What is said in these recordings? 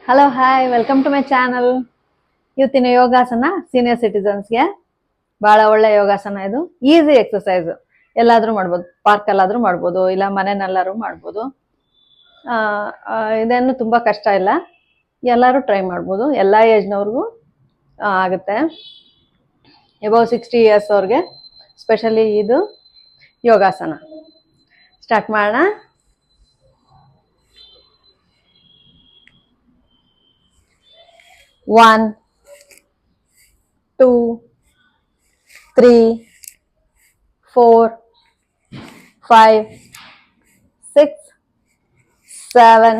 Hello hi welcome to my channel. ಇವತ್ತಿನ ಯೋಗಾಸನ senior ಸಿಟಿಸನ್ಸ್ಗೆ ಭಾಳ ಒಳ್ಳೆ ಯೋಗಾಸನ. ಇದು ಈಸಿ ಎಕ್ಸಸೈಸ್, ಎಲ್ಲಾದರೂ ಮಾಡ್ಬೋದು, ಪಾರ್ಕಲ್ಲಾದರೂ ಮಾಡ್ಬೋದು, ಇಲ್ಲ ಮನೆಯಲ್ಲಾದ್ರೂ ಮಾಡ್ಬೋದು. ಇದೇನು ತುಂಬ ಕಷ್ಟ ಇಲ್ಲ, ಎಲ್ಲರೂ ಟ್ರೈ ಮಾಡ್ಬೋದು. ಎಲ್ಲ ಏಜ್ನವ್ರಿಗೂ ಆಗುತ್ತೆ. ಎಬವ್ 60 ಇಯರ್ಸ್ ಅವ್ರಿಗೆ ಸ್ಪೆಷಲಿ ಇದು ಯೋಗಾಸನ. ಸ್ಟಾರ್ಟ್ ಮಾಡೋಣ. One, two, three, four, five, six, seven,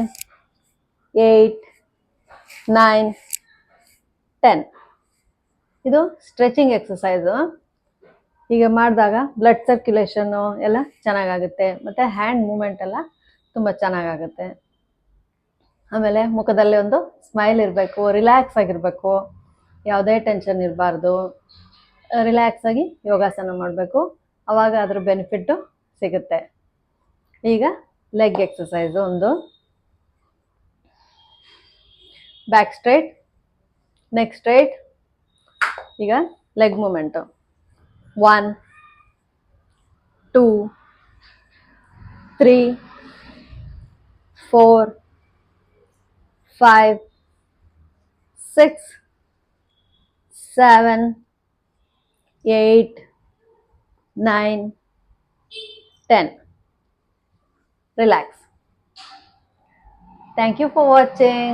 eight, nine, 10. ಇದು ಸ್ಟ್ರೆಚಿಂಗ್ ಎಕ್ಸಸೈಸು. ಈಗ ಮಾಡಿದಾಗ ಬ್ಲಡ್ ಸರ್ಕ್ಯುಲೇಷನ್ನು ಎಲ್ಲ ಚೆನ್ನಾಗಾಗುತ್ತೆ, ಮತ್ತು ಹ್ಯಾಂಡ್ ಮೂಮೆಂಟ್ ಎಲ್ಲ ತುಂಬ ಚೆನ್ನಾಗಾಗುತ್ತೆ. ಆಮೇಲೆ ಮುಖದಲ್ಲಿ ಒಂದು ಸ್ಮೈಲ್ ಇರಬೇಕು, ರಿಲ್ಯಾಕ್ಸ್ ಆಗಿರಬೇಕು, ಯಾವುದೇ ಟೆನ್ಷನ್ ಇರಬಾರ್ದು. ರಿಲ್ಯಾಕ್ಸ್ ಆಗಿ ಯೋಗಾಸನ ಮಾಡಬೇಕು, ಆವಾಗ ಅದ್ರ ಬೆನಿಫಿಟ್ಟು ಸಿಗುತ್ತೆ. ಈಗ ಲೆಗ್ ಎಕ್ಸಸೈಸು ಒಂದು. Back straight, neck straight. ಈಗ leg moment. 1, 2, 3, 4, 5, 6, 7, 8, 9, 10. Relax. Thank you for watching.